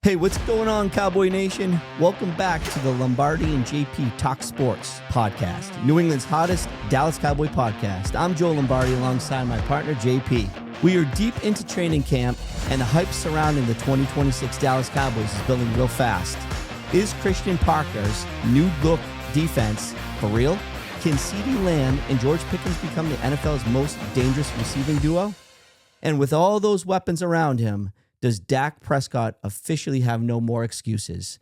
Hey, what's going on, Cowboy Nation? Welcome back to the Lombardi and JP Talk Sports podcast, New England's hottest Dallas Cowboy podcast. I'm Joe Lombardi alongside my partner, JP. We are deep into training camp, and the hype surrounding the 2026 Dallas Cowboys is building real fast. Is Christian Parker's new look defense for real? Can CeeDee Lamb and George Pickens become the NFL's most dangerous receiving duo? And with all those weapons around him, does Dak Prescott officially have no more excuses?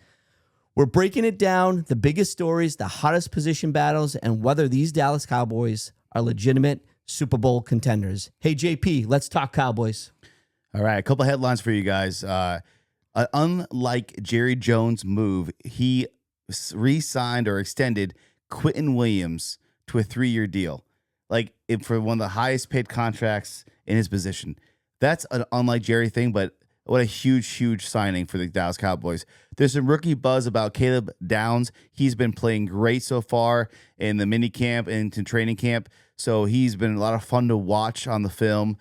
We're breaking it down, the biggest stories, the hottest position battles, and whether these Dallas Cowboys are legitimate Super Bowl contenders. Hey, JP, let's talk Cowboys. All right, a couple headlines for you guys. Unlike Jerry Jones' move, he re-signed or extended Quentin Williams to a 3-year deal, for one of the highest paid contracts in his position. That's an unlike Jerry thing, but what a huge signing for the Dallas Cowboys. There's some rookie buzz about Caleb Downs. He's been playing great so far in the mini camp and in training camp. So he's been a lot of fun to watch on the film,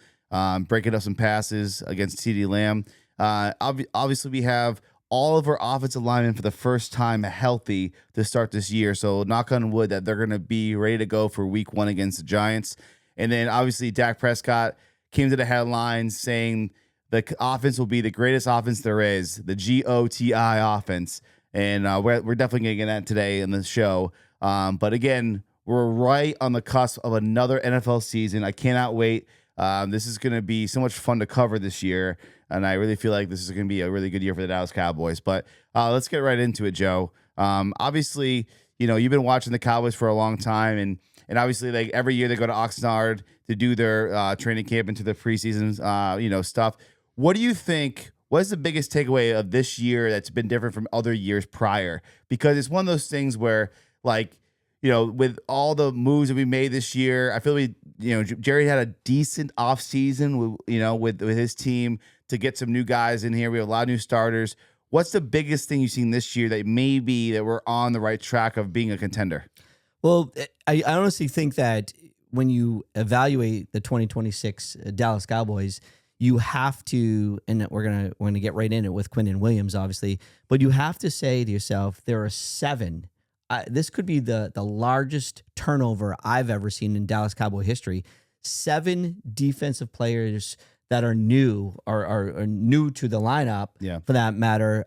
breaking up some passes against CeeDee Lamb. Obviously, we have all of our offensive linemen for the first time healthy to start this year. So knock on wood that they're going to be ready to go for week 1 against the Giants. And then obviously Dak Prescott came to the headlines saying the offense will be the greatest offense there is, the GOTI offense. And we're definitely going to get that today in the show. But again, we're right on the cusp of another NFL season. I cannot wait. This is going to be so much fun to cover this year. And I really feel like this is going to be a really good year for the Dallas Cowboys. But let's get right into it, Joe. Obviously, you've been watching the Cowboys for a long time. And obviously, every year they go to Oxnard to do their training camp into the preseason, stuff. What do you think? What is the biggest takeaway of this year that's been different from other years prior? Because it's one of those things where, with all the moves that we made this year, I feel Jerry had a decent offseason, with his team to get some new guys in here. We have a lot of new starters. What's the biggest thing you've seen this year that we're on the right track of being a contender? Well, I honestly think that when you evaluate the 2026 Dallas Cowboys, you have to, and we're gonna get right in it with Quentin Williams, obviously, but you have to say to yourself, there are 7. This could be the largest turnover I've ever seen in Dallas Cowboy history. 7 defensive players that are new or are new to the lineup, for that matter.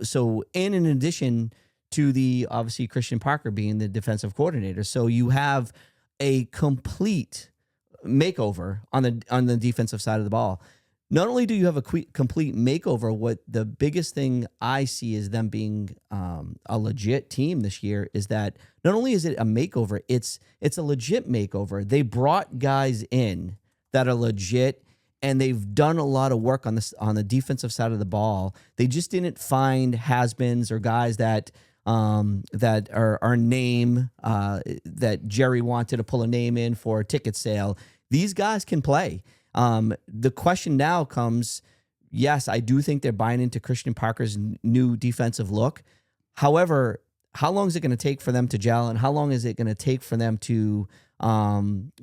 So, and in addition to the obviously Christian Parker being the defensive coordinator, so you have a complete makeover on the defensive side of the ball. Not only do you have a complete makeover, what the biggest thing I see is them being a legit team this year is that not only is it a makeover, it's a legit makeover. They brought guys in that are legit, and they've done a lot of work on the defensive side of the ball. They just didn't find has-beens or guys that are name that Jerry wanted to pull a name in for a ticket sale. These guys can play. The question now comes, yes, I do think they're buying into Christian Parker's new defensive look. However, how long is it going to take for them to gel, and how long is it going to take for them to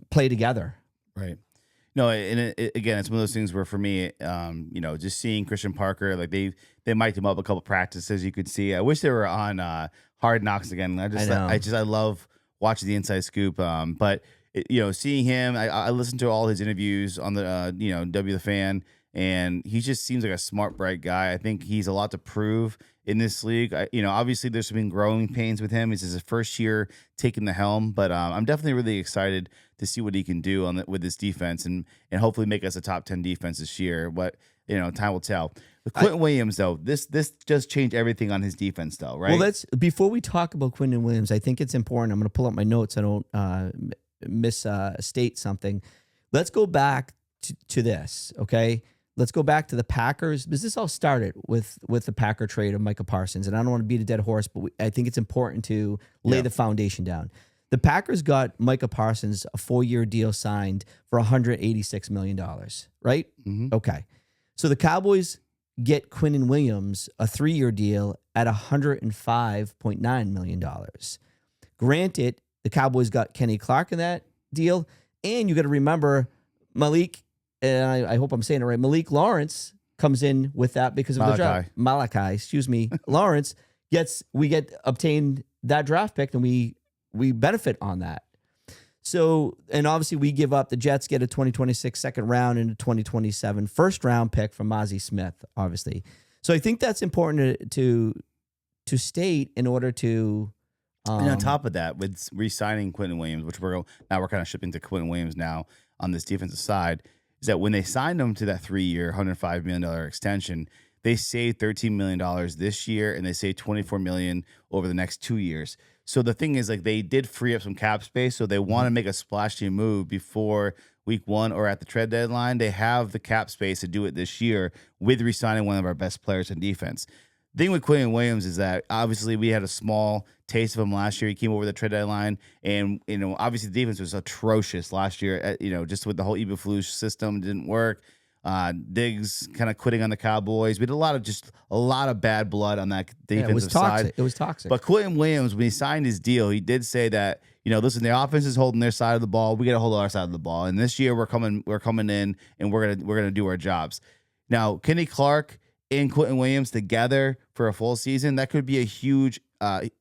play together? Right. No, and again, it's one of those things where for me, just seeing Christian Parker, they mic'd him up a couple practices. You could see. I wish they were on Hard Knocks again. I love watching the inside scoop. But seeing him, I listened to all his interviews on the W the Fan, and he just seems like a smart, bright guy. I think he's a lot to prove in this league. Obviously there's been growing pains with him. It's his first year taking the helm, but I'm definitely really excited to see what he can do with this defense and hopefully make us a top 10 defense this year. But time will tell. With Quentin Williams, though, this just changed everything on his defense, though, right? Well, before we talk about Quentin Williams, I think it's important. I'm going to pull up my notes. I don't misstate something. Let's go back to this, okay? Let's go back to the Packers, because this all started with the Packer trade of Micah Parsons. And I don't want to beat a dead horse, but I think it's important to lay the foundation down. The Packers got Micah Parsons a 4-year deal signed for $186 million, right? Mm-hmm. Okay. So the Cowboys get Quentin Williams a 3-year deal at $105.9 million. Granted, the Cowboys got Kenny Clark in that deal, and you got to remember Malik, and I hope I'm saying it right, Malik Lawrence comes in with that because of the draft. Malachi, excuse me, Lawrence obtain that draft pick, and we benefit on that. So, and obviously we give up, the Jets get a 2026 second round and a 2027 first round pick from Mozzie Smith, obviously. So I think that's important to state in order to. And on top of that, with re-signing Quentin Williams, which we're kind of shipping to Quentin Williams now on this defensive side, is that when they signed him to that 3-year, $105 million extension, they saved $13 million this year, and they saved $24 million over the next 2 years. So the thing is, like, they did free up some cap space, so they want to make a splashy move before week 1 or at the trade deadline. They have the cap space to do it this year with re-signing one of our best players in defense. The thing with Quentin Williams is that obviously we had a small taste of him last year. He came over the trade deadline, and obviously the defense was atrocious last year. Just with the whole Eberflus system, didn't work. Diggs kind of quitting on the Cowboys. We had a lot of bad blood on that defensive side. It was toxic. But Quentin Williams, when he signed his deal, he did say that, listen, the offense is holding their side of the ball. We got to hold our side of the ball. And this year we're coming in, and we're gonna do our jobs. Now, Kenny Clark and Quentin Williams together for a full season, that could be a huge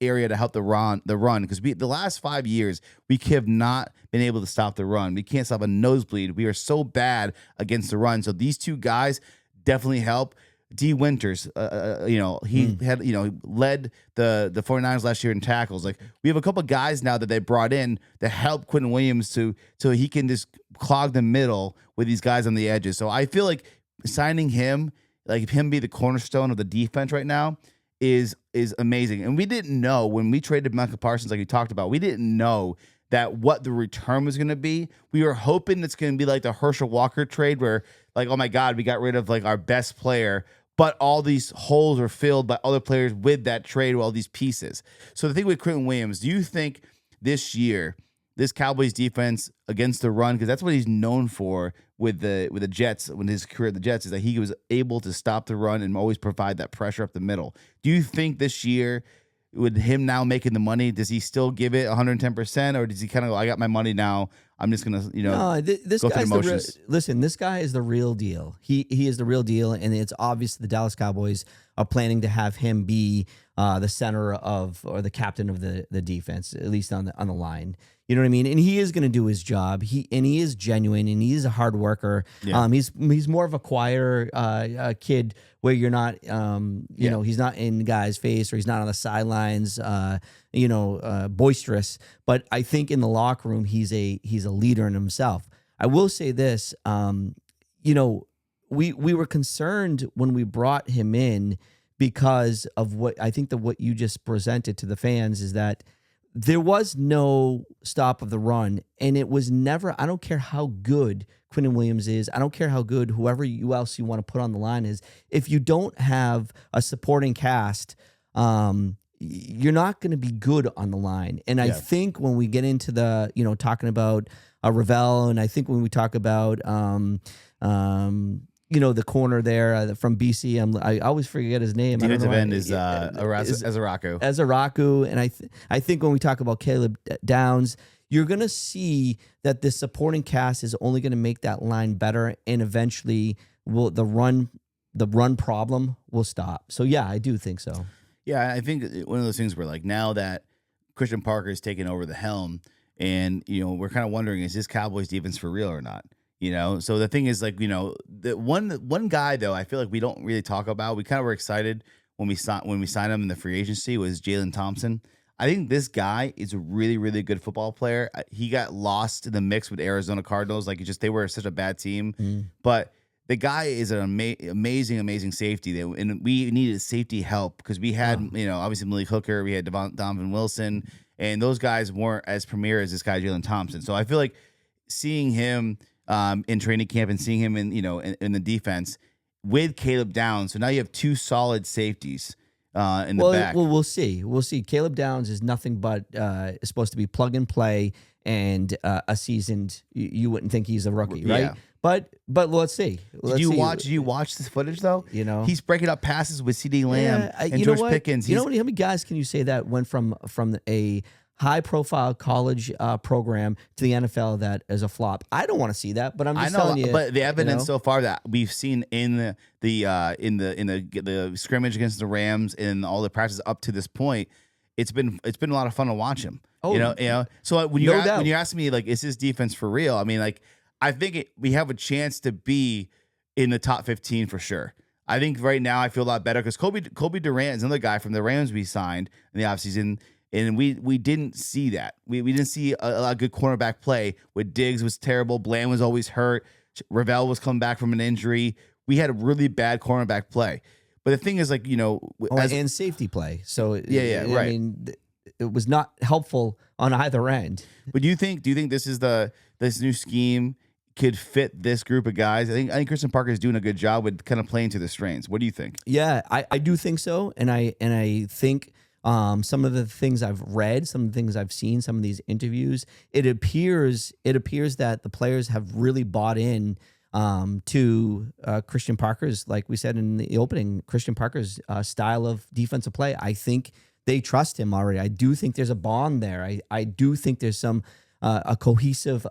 area to help the run, because the last 5 years we have not been able to stop the run. We can't stop a nosebleed. We are so bad against the run. So these two guys definitely help. D. Winters, he led the 49ers last year in tackles. Like, we have a couple of guys now that they brought in to help Quentin Williams so he can just clog the middle with these guys on the edges. So I feel like signing him, like him be the cornerstone of the defense right now, is amazing. And we didn't know when we traded Micah Parsons, like we talked about, we didn't know that what the return was going to be. We were hoping it's going to be like the Herschel Walker trade where, like, oh my God, we got rid of like our best player, but all these holes are filled by other players with that trade with all these pieces. So the thing with Quentin Williams, do you think this year, this Cowboys defense against the run, because that's what he's known for with the Jets, when his career at the Jets, is that he was able to stop the run and always provide that pressure up the middle. Do you think this year, with him now making the money, does he still give it 110%, or does he kind of go, I got my money now, I'm just gonna no, this go through the motions? Listen, this guy is the real deal. He is the real deal, and it's obvious the Dallas Cowboys are planning to have him be the center of, or the captain of the defense, at least on the line. You know what I mean? And he is going to do his job. He is genuine, and he is a hard worker. Yeah. He's more of a quieter kid where you're not, he's not in the guy's face, or he's not on the sidelines, boisterous. But I think in the locker room, he's a leader in himself. I will say this, we were concerned when we brought him in because of what you just presented to the fans is that there was no stop of the run, and it was never, I don't care how good Quentin Williams is, I don't care how good whoever else you want to put on the line is, if you don't have a supporting cast, you're not going to be good on the line. And I think when we get into the, talking about Ravel, and I think when we talk about, the corner there from BC, I always forget his name. Defensive end is Ezeraku. Ezeraku, and I think when we talk about Caleb Downs, you're going to see that the supporting cast is only going to make that line better, and eventually the run problem will stop. So yeah, I do think so. Yeah, I think one of those things where, like, now that Christian Parker is taking over the helm, and we're kind of wondering, is this Cowboys defense for real or not? So the thing is, like, the one guy though I feel like we don't really talk about. We kind of were excited when we signed him in the free agency, was Jalen Thompson. I think this guy is a really, really good football player. He got lost in the mix with Arizona Cardinals, like they were such a bad team. But the guy is an amazing safety, and we needed safety help because we had obviously Malik Hooker, we had Donovan Wilson, and those guys weren't as premier as this guy Jalen Thompson. So I feel like seeing him in training camp and seeing him in the defense with Caleb Downs. So now you have two solid safeties in the back. Well, we'll see. Caleb Downs is nothing but is supposed to be plug and play and a seasoned. You wouldn't think he's a rookie, right? Yeah. But let's see. Did you watch this footage though? He's breaking up passes with CD Lamb and George Pickens. How many guys can you say that went from a high-profile college program to the NFL that is a flop. I don't want to see that, but I'm just telling you. But the evidence you know? so far that we've seen in the scrimmage against the Rams and all the practices up to this point, it's been a lot of fun to watch him. Oh, you know. So when no doubt. when you're asking me like, is this defense for real? I mean, like, I think we have a chance to be in the top 15 for sure. I think right now I feel a lot better because Kobe Durant is another guy from the Rams we signed in the offseason. And we didn't see that. We didn't see a lot of good cornerback play. With Diggs was terrible. Bland was always hurt. Ravel was coming back from an injury. We had a really bad cornerback play. But the thing is, like, you know, and safety play. So right. I mean, it was not helpful on either end. But do you think this is this new scheme could fit this group of guys? I think Christian Parker is doing a good job with kind of playing to the strengths. What do you think? Yeah, I do think so, and I think. Some of the things I've read, some of the things I've seen, some of these interviews, it appears that the players have really bought in to Christian Parker's, like we said in the opening, Christian Parker's style of defensive play. I think they trust him already. I do think there's a bond there. I do think there's some a cohesive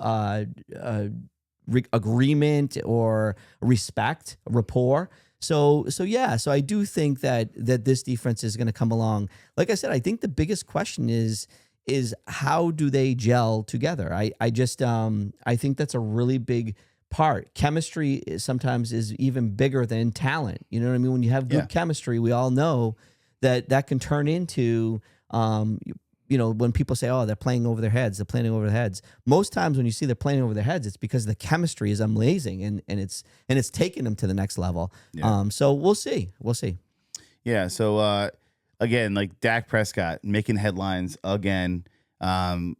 agreement or respect, rapport. So I do think that this defense is going to come along. Like I said, I think the biggest question is how do they gel together? I just I think that's a really big part. Chemistry sometimes is even bigger than talent. You know what I mean? When you have good chemistry, we all know that can turn into when people say, oh, they're playing over their heads, most times when you see they're playing over their heads, it's because the chemistry is amazing and it's taking them to the next level. Yeah. So we'll see. Yeah. So again, like Dak Prescott making headlines again. Like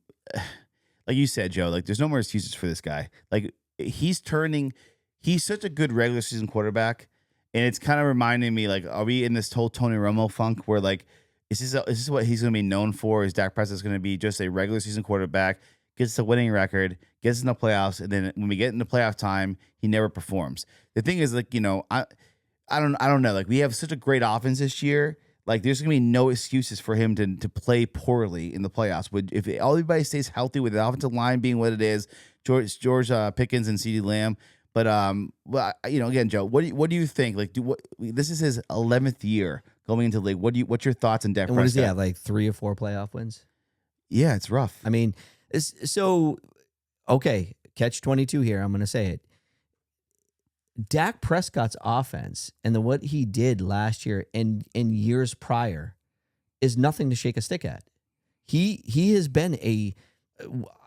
you said, Joe, like there's no more excuses for this guy. Like he's such a good regular season quarterback. And it's kind of reminding me, like, are we in this whole Tony Romo funk where like, is this what he's going to be known for? Is Dak Prescott's going to be just a regular season quarterback, gets a winning record, gets in the playoffs, and then when we get into playoff time, he never performs? The thing is, like, you know, I don't know. Like, we have such a great offense this year. Like, there's going to be no excuses for him to play poorly in the playoffs. If everybody stays healthy with the offensive line being what it is, George Pickens and CeeDee Lamb. But you know, again, Joe, what do you think? Like, this is his 11th year going into the league. What's your thoughts on Dak Prescott? What is he have, like 3 or 4 playoff wins? Yeah, it's rough. I mean, okay, catch 22 here. I'm going to say it. Dak Prescott's offense and what he did last year and years prior is nothing to shake a stick at. He has been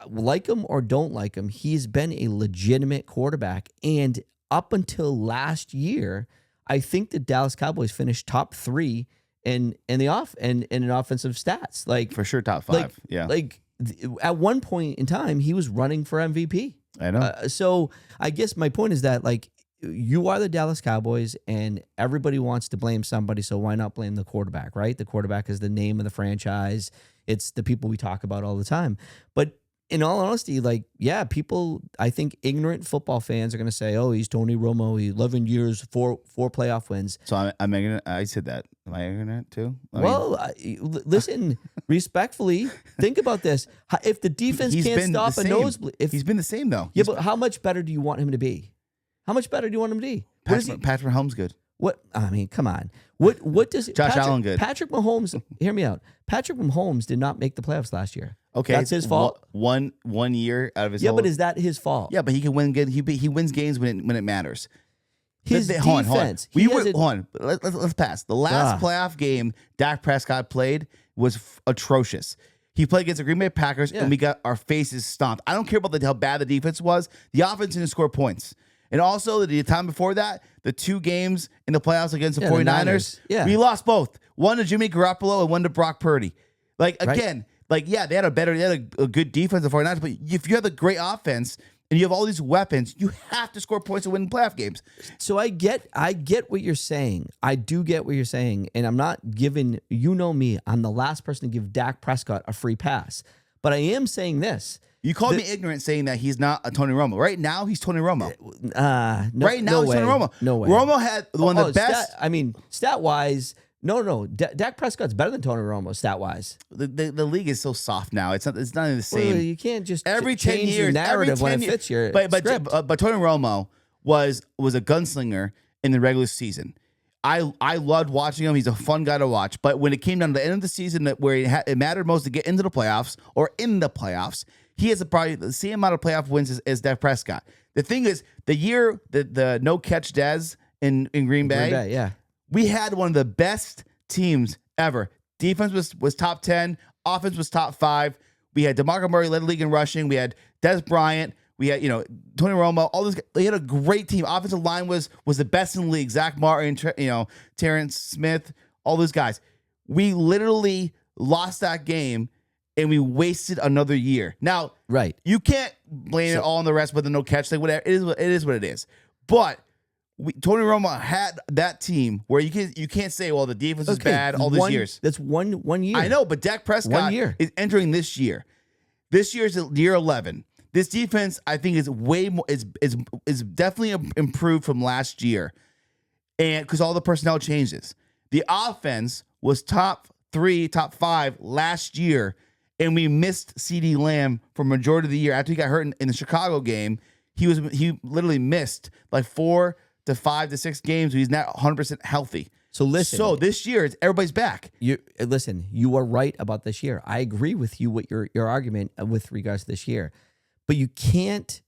like him or don't like him, he's been a legitimate quarterback. And up until last year, I think the Dallas Cowboys finished top 3 in offensive stats. Like for sure, top 5. At one point in time, he was running for MVP. I know. So I guess my point is that, like, you are the Dallas Cowboys and everybody wants to blame somebody. So why not blame the quarterback, right? The quarterback is the name of the franchise. It's the people we talk about all the time. But in all honesty, like, yeah, people, I think ignorant football fans are going to say, oh, he's Tony Romo, 11 years, four playoff wins. So I'm ignorant. I said that. Am I ignorant too? Listen, respectfully, think about this. If the defense can't stop a nosebleed. He's been the same, though. Yeah, but how much better do you want him to be? How much better do you want him to be? Patrick Mahomes good. What, I mean, come on. What does Josh Allen good? Patrick Mahomes, hear me out. Patrick Mahomes did not make the playoffs last year. Okay, that's his fault. One year out of his. Yeah, but is that his fault? Yeah, but he can win. He wins games when it matters. His defense. Hold on. Let's pass. The last playoff game Dak Prescott played was atrocious. He played against the Green Bay Packers, and we got our faces stomped. I don't care about how bad the defense was. The offense didn't score points. And also, the time before that, the 2 games in the playoffs against the 49ers, we lost both. One to Jimmy Garoppolo and one to Brock Purdy. Like, again, they had a good defense, the 49ers, but if you have a great offense and you have all these weapons, you have to score points to win playoff games. So I get what you're saying. I do get what you're saying. And I'm not giving, you know me, I'm the last person to give Dak Prescott a free pass. But I am saying this. You called me ignorant saying that he's not a Tony Romo. Right now, he's Tony Romo. Right now, he's Tony Romo. No way. Romo had one of the best. Stat-wise, No. Dak Prescott's better than Tony Romo stat wise. The league is so soft now. It's not even the same. Well, you can't just Every 10 change years, the narrative when it years. fits your but script. But Tony Romo was a gunslinger in the regular season. I loved watching him. He's a fun guy to watch. But when it came down to the end of the season, where it mattered most to get into the playoffs or in the playoffs, he has probably the same amount of playoff wins as Dak Prescott. The thing is, the year the no catch Dez in Green Bay, yeah, we had one of the best teams ever. Defense was top 10. Offense was top 5. We had DeMarco Murray led the league in rushing. We had Dez Bryant. We had, Tony Romo, all those guys. They had a great team. Offensive line was the best in the league. Zach Martin, Terrence Smith, all those guys. We literally lost that game and we wasted another year. Now, right. You can't blame it all on the rest with the no catch thing. Whatever. It is what it is. But Tony Romo had that team where you can't say, well, the defense is bad all these years. That's one year. I know, but Dak Prescott is entering this year. This year is year 11. This defense, I think, is way more is definitely improved from last year, and because all the personnel changes. The offense was top 3, top 5 last year, and we missed CeeDee Lamb for majority of the year. After he got hurt in the Chicago game, he literally missed like 4 to 5 to 6 games. He's not 100% healthy. So listen. So this year, everybody's back. You are right about this year. I agree with you with your argument with regards to this year. But you can't,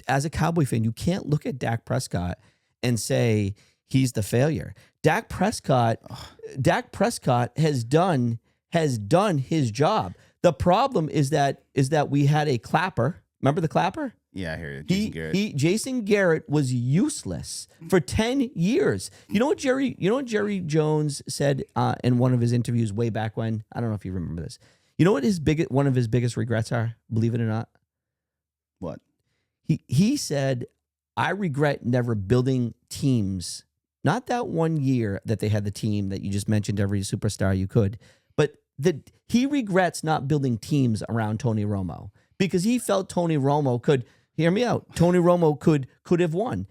as a Cowboy fan, you can't look at Dak Prescott and say he's the failure. Dak Prescott has done his job. The problem is that we had a clapper. Remember the clapper? Yeah, I hear you. Jason Garrett. Jason Garrett was useless for 10 years. You know what Jerry Jones said in one of his interviews way back when? I don't know if you remember this. You know what one of his biggest regrets are? Believe it or not. What? He said, I regret never building teams. Not that one year that they had the team that you just mentioned, every superstar you could, but he regrets not building teams around Tony Romo because he felt Tony Romo could, hear me out, Tony Romo could have won.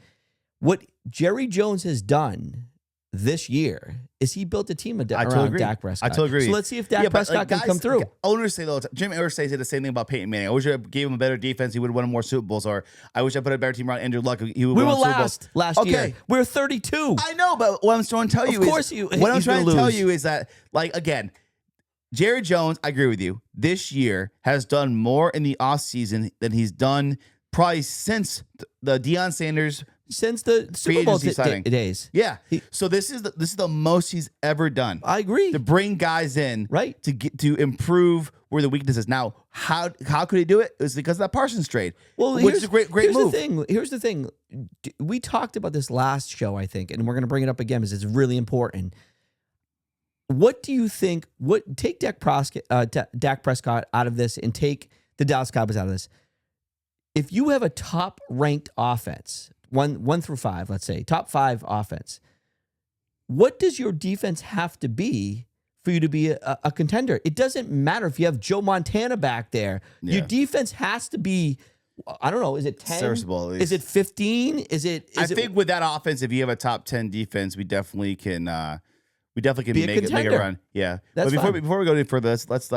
What Jerry Jones has done this year is he built a team around Dak Prescott. I totally agree. So let's see if Dak Prescott can come through. Owners say though, Jim Irsay said the same thing about Peyton Manning. I wish I gave him a better defense. He would have won more Super Bowls. Or I wish I put a better team around Andrew Luck. He would we win were Super Bowls. last year. We were 32. I know, but what I'm trying to tell you is that, like, again, Jerry Jones, I agree with you, this year has done more in the offseason than he's done probably since the Deion Sanders since the Super Bowl days. Yeah. So this is the most he's ever done. I agree. To bring guys in, right, to improve where the weakness is. Now, how could he do it? It was because of that Parsons trade. Well, which is a great move. Here's the thing. We talked about this last show, I think, and we're going to bring it up again because it's really important. What do you think? Take Dak Prescott out of this and take the Dallas Cowboys out of this. If you have a top ranked offense, 1 through 5, let's say, top 5 offense, what does your defense have to be for you to be a contender? It doesn't matter if you have Joe Montana back there. Yeah. Your defense has to be, I don't know, is it 10? Serviceable, at least. Is it 15? I think with that offense, if you have a top 10 defense, we definitely can make it run. Yeah. But before we go any further, let's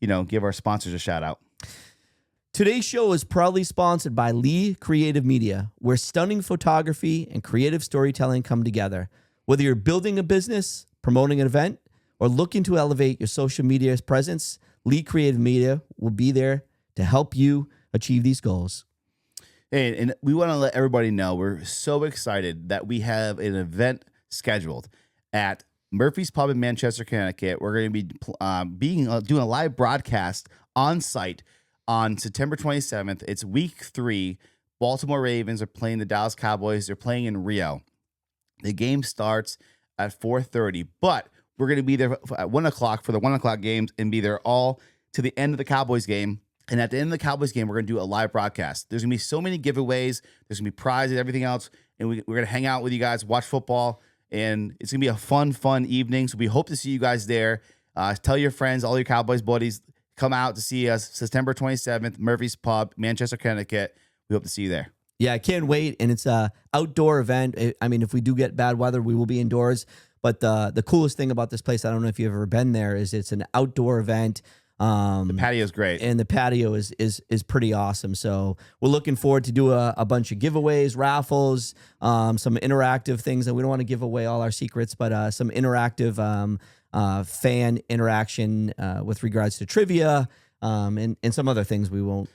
give our sponsors a shout out. Today's show is proudly sponsored by Lee Creative Media, where stunning photography and creative storytelling come together. Whether you're building a business, promoting an event, or looking to elevate your social media presence, Lee Creative Media will be there to help you achieve these goals. And we want to let everybody know we're so excited that we have an event scheduled at Murphy's Pub in Manchester, Connecticut. We're going to be doing a live broadcast on site on September 27th. It's week 3. Baltimore Ravens are playing the Dallas Cowboys. They're playing in Rio. The game starts at 4:30, but we're going to be there at 1 o'clock for the 1 o'clock games and be there all to the end of the Cowboys game. And at the end of the Cowboys game, we're going to do a live broadcast. There's going to be so many giveaways. There's going to be prizes, everything else. And we're going to hang out with you guys, watch football. And it's going to be a fun evening. So we hope to see you guys there. Tell your friends, all your Cowboys buddies, come out to see us September 27th, Murphy's Pub, Manchester, Connecticut. We hope to see you there. Yeah, I can't wait. And it's an outdoor event. I mean, if we do get bad weather, we will be indoors. But the coolest thing about this place, I don't know if you've ever been there, is it's an outdoor event. The patio's great. And the patio is pretty awesome. So we're looking forward to do a bunch of giveaways, raffles, some interactive things. And we don't want to give away all our secrets, but some interactive fan interaction with regards to trivia and some other things we won't.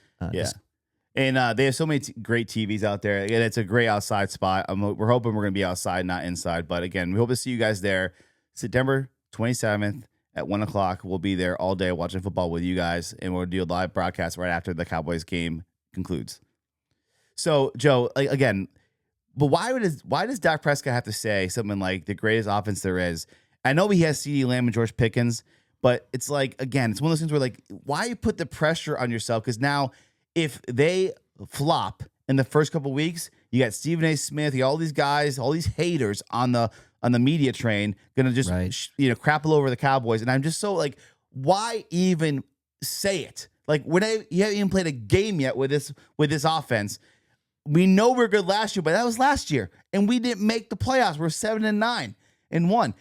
And they have so many great TVs out there. Again, it's a great outside spot. We're hoping we're going to be outside, not inside. But again, we hope to see you guys there. September 27th at 1 o'clock. We'll be there all day watching football with you guys. And we'll do a live broadcast right after the Cowboys game concludes. So, Joe, again, but why does Dak Prescott have to say something like the greatest offense there is? I know he has CeeDee Lamb and George Pickens, but it's like, again, it's one of those things where, like, why you put the pressure on yourself? Because now, if they flop in the first couple of weeks, you got Stephen A. Smith, you got all these guys, all these haters on the media train, gonna just crap all over the Cowboys. And I'm just so like, why even say it? Like, you haven't even played a game yet with this offense. We know we're good last year, but that was last year, and we didn't make the playoffs. We're 7-9-1.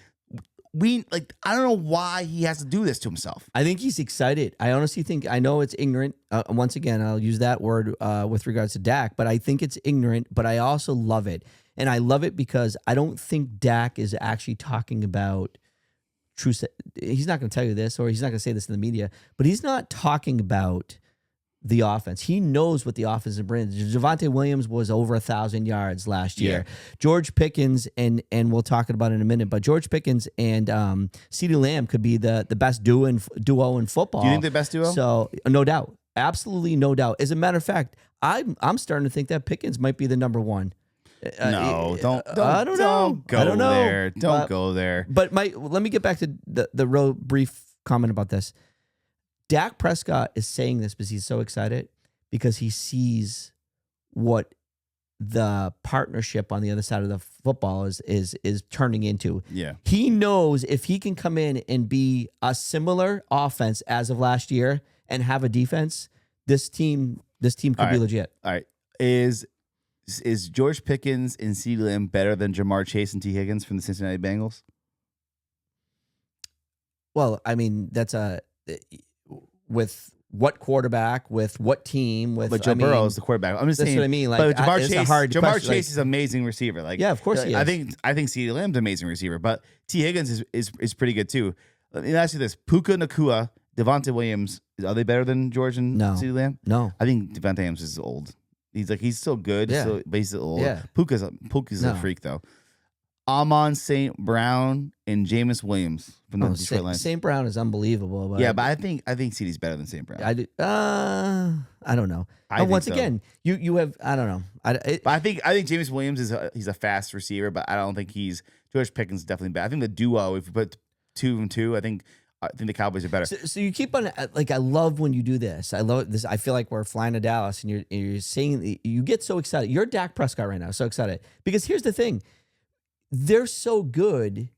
I don't know why he has to do this to himself. I think he's excited. I honestly think, I know it's ignorant. Once again, I'll use that word with regards to Dak, but I think it's ignorant, but I also love it. And I love it because I don't think Dak is actually talking about true. He's not going to tell you this, or he's not going to say this in the media, but he's not talking about the offense. He knows what the offense brings. Javonte Williams was over 1,000 yards last year. George Pickens, and we'll talk about it in a minute, but George Pickens and CeeDee Lamb could be the best duo in football. Do you think the best duo? So no doubt. Absolutely no doubt. As a matter of fact, I'm starting to think that Pickens might be the number one. No, don't. I don't know. Go there. Don't go there. But let me get back to the real brief comment about this. Dak Prescott is saying this because he's so excited because he sees what the partnership on the other side of the football is turning into. Yeah. He knows if he can come in and be a similar offense as of last year and have a defense, this team could be legit. All right. Is George Pickens and CeeDee Lamb better than Jamar Chase and T. Higgins from the Cincinnati Bengals? Well, I mean, that's with what quarterback, with what team, but Joe Burrow is the quarterback. I'm just saying. That's what I mean. Like, but Jamar Chase is an amazing receiver. Like, yeah, of course he is. I think CeeDee Lamb's an amazing receiver, but T. Higgins is pretty good too. Let me ask you this: Puka Nacua, Devontae Williams, are they better than George and CeeDee Lamb? No, I think Devontae Williams is old. He's still good, but he's old. Yeah. Puka's a freak though. Amon St. Brown and Jameis Williams from the Detroit Lions. St. Brown is unbelievable. But yeah, but I think CeeDee's better than St. Brown. I don't know. But once again, you have, I don't know. But I think Jameis Williams he's a fast receiver, but I don't think George Pickens is definitely better. I think the duo, if you put 2 and 2, I think the Cowboys are better. So you keep on, like, I love when you do this. I love this. I feel like we're flying to Dallas and you're saying, you get so excited. You're Dak Prescott right now, so excited. Because here's the thing. They're so good.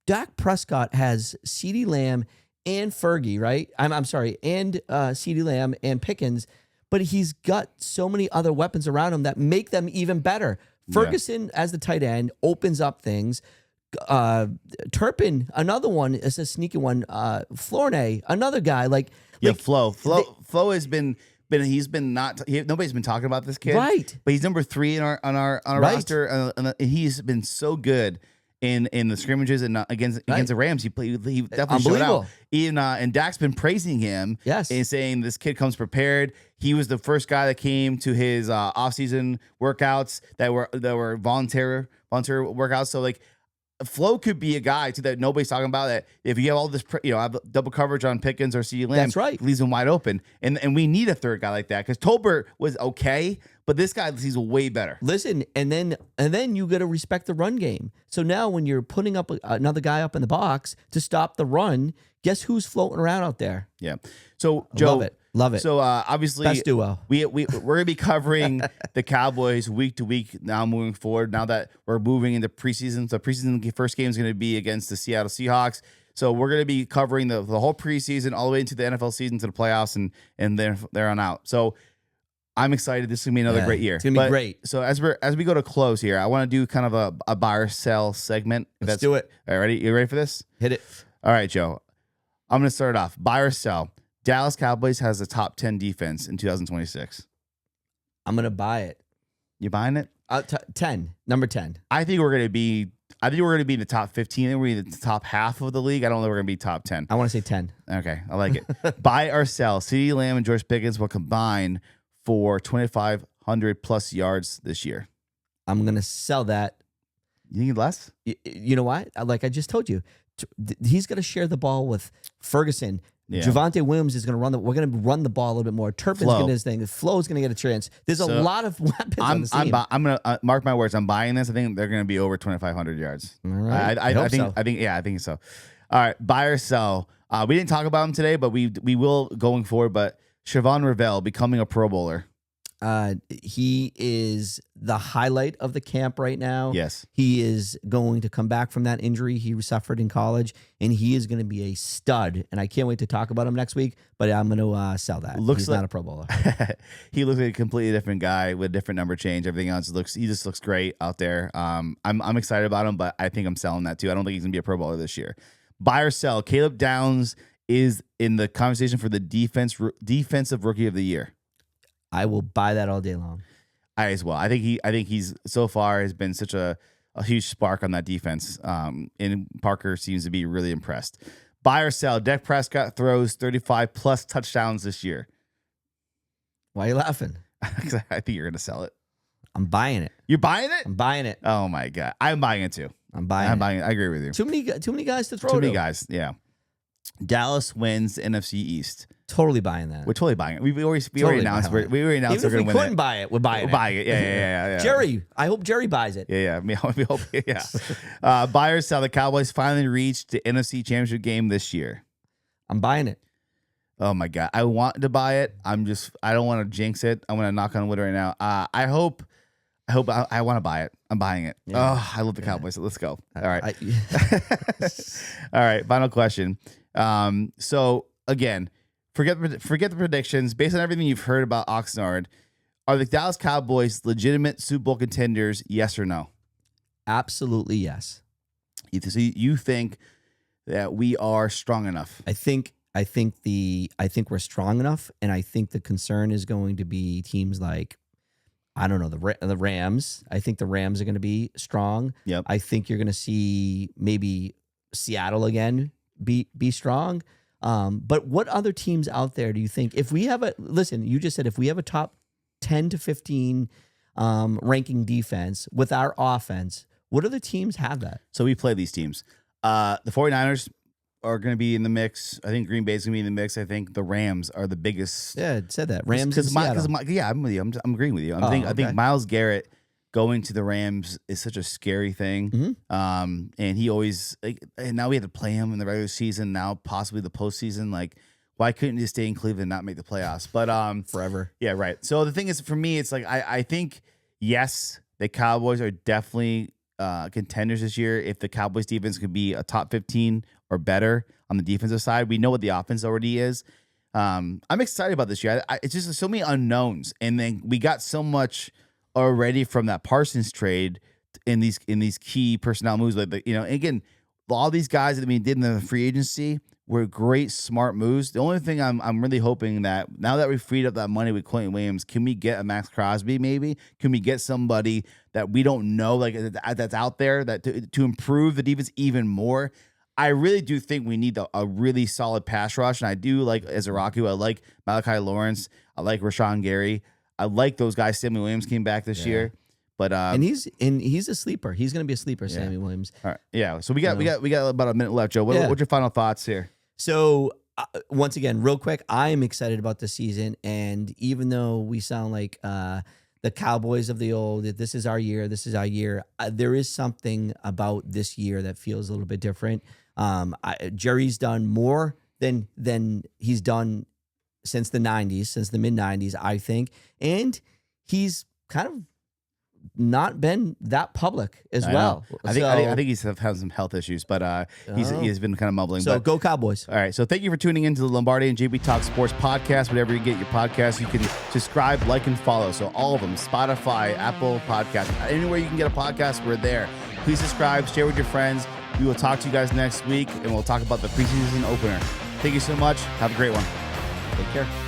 Dak Prescott has CeeDee Lamb and Fergie, right? I'm sorry, and CeeDee Lamb and Pickens, but he's got so many other weapons around him that make them even better. Ferguson as the tight end opens up things. Turpin, another one, is a sneaky one. Flournoy, another guy. Flo has been. Nobody's been talking about this kid, right? But he's number 3 on our roster, and he's been so good in the scrimmages and against the Rams. He definitely showed out. And Dak's been praising him, and saying this kid comes prepared. He was the first guy that came to his offseason workouts that were voluntary workouts. So like, Flo could be a guy too that nobody's talking about, that if you have all this, have double coverage on Pickens or CeeDee Lamb, that's right, leaves him wide open. And we need a third guy like that, because Tolbert was okay, but this guy, he's way better. Listen, and then you got to respect the run game. So now when you're putting up another guy up in the box to stop the run, guess who's floating around out there? Yeah. So Joe, love it. So obviously, best duo. We're gonna be covering the Cowboys week to week now moving forward. Now that we're moving into preseason, so preseason first game is going to be against the Seattle Seahawks. So we're going to be covering the whole preseason all the way into the NFL season, to the playoffs, and then there on out. So I'm excited. This is gonna be another great year. It's gonna be great. So as we go to close here, I want to do kind of a buy or sell segment. Let's do it. All right, ready? You ready for this? Hit it. All right, Joe. I'm gonna start it off. Buy or sell. Dallas Cowboys has the top 10 defense in 2026. I'm gonna buy it. You buying it? 10, number 10. I think we're gonna be in the top 15. I think we're gonna be in the top half of the league. I don't know if we're gonna be top 10. I want to say 10. Okay, I like it. Buy or sell. CeeDee Lamb and George Pickens will combine for 2,500 plus yards this year. I'm gonna sell that. You think less? You know what? Like I just told you, he's gonna share the ball with Ferguson. Yeah. Javonte Williams is going to run we're going to run the ball a little bit more. Turpin's going to his thing. Flo's going to get a chance. There's a lot of weapons on the team. I'm going to mark my words. I'm buying this. I think they're going to be over 2,500 yards. All right. I think so. All right. Buy or sell. We didn't talk about him today, but we will going forward. But Siobhan Ravel becoming a Pro Bowler. He is the highlight of the camp right now. Yes. He is going to come back from that injury he suffered in college, and he is going to be a stud. And I can't wait to talk about him next week, but I'm going to sell that. He's not a Pro Bowler. He looks like a completely different guy with a different number change. Everything else he just looks great out there. I'm excited about him, but I think I'm selling that too. I don't think he's going to be a Pro Bowler this year. Buy or sell. Caleb Downs is in the conversation for the defensive rookie of the year. I will buy that all day long. I as well. I think he's so far has been such a huge spark on that defense. And Parker seems to be really impressed. Buy or sell. Dak Prescott throws 35 plus touchdowns this year. Why are you laughing? I think you're gonna sell it. I'm buying it. You're buying it? I'm buying it. Oh my god, I'm buying it too. I'm buying it. I agree with you. Too many guys to throw. Too many guys. Yeah. Dallas wins NFC East. Totally buying that. We're totally buying it. We already announced we're going to win it. Even if we couldn't buy it, we're buying it. We're buying it. Yeah. Jerry, I hope Jerry buys it. Yeah. We hope. Yeah. Buy or sell. The Cowboys finally reached the NFC Championship game this year. I'm buying it. Oh my god, I want to buy it. I don't want to jinx it. I'm going to knock on wood right now. I hope I want to buy it. I'm buying it. Yeah. Oh, I love the Cowboys. Let's go. All right. All right. Final question. So again, forget the predictions. Based on everything you've heard about Oxnard, are the Dallas Cowboys legitimate Super Bowl contenders? Yes or no? Absolutely yes. So you think that we are strong enough? I think we're strong enough, and I think the concern is going to be teams like, I don't know, the Rams. I think the Rams are going to be strong. Yep. I think you're going to see maybe Seattle again be strong. But what other teams out there do you think, if we have you just said if we have a top 10 to 15 ranking defense with our offense, what other teams have that? So we play these teams. The 49ers are going to be in the mix. I think Green Bay is going to be in the mix. I think the Rams are the biggest. Yeah, it said that. Rams I'm with you. I'm agreeing with you. I think Myles Garrett going to the Rams is such a scary thing. Mm-hmm. And he always and now we had to play him in the regular season, now possibly the postseason. Like, why couldn't he stay in Cleveland and not make the playoffs? But forever. Yeah, right. So the thing is, for me, it's like I think yes, the Cowboys are definitely contenders this year. If the Cowboys defense could be a top 15 or better on the defensive side, we know what the offense already is. I'm excited about this year. It's just so many unknowns, and then we got so much already from that Parsons trade in these key personnel moves. Like again, all these guys that we did in the free agency were great, smart moves. The only thing I'm really hoping that now that we freed up that money with Quentin Williams, can we get a Max Crosby? Maybe can we get somebody that we don't know that's out there that to improve the defense even more? I really do think we need a really solid pass rush, and I do like Ezeraku. I like Malachi Lawrence. I like Rashawn Gary. I like those guys. Sammy Williams came back this year, but and he's a sleeper. He's going to be a sleeper, Sammy Williams. All right. Yeah. So we got about a minute left, Joe. What's your final thoughts here? So once again, real quick, I am excited about this season, and even though we sound like the Cowboys of the old, this is our year, there is something about this year that feels a little bit different. Jerry's done more than he's done since the 90s, since the mid 90s, I think. And he's kind of not been that public as well. I think he's had some health issues, but he's been kind of mumbling. So but, go Cowboys. All right. So thank you for tuning into the Lombardi and JB Talk Sports podcast. Whatever you get your podcast, you can subscribe, like, and follow. So all of them, Spotify, Apple Podcasts, anywhere you can get a podcast, we're there. Please subscribe, share with your friends. We will talk to you guys next week, and we'll talk about the preseason opener. Thank you so much. Have a great one. Take care.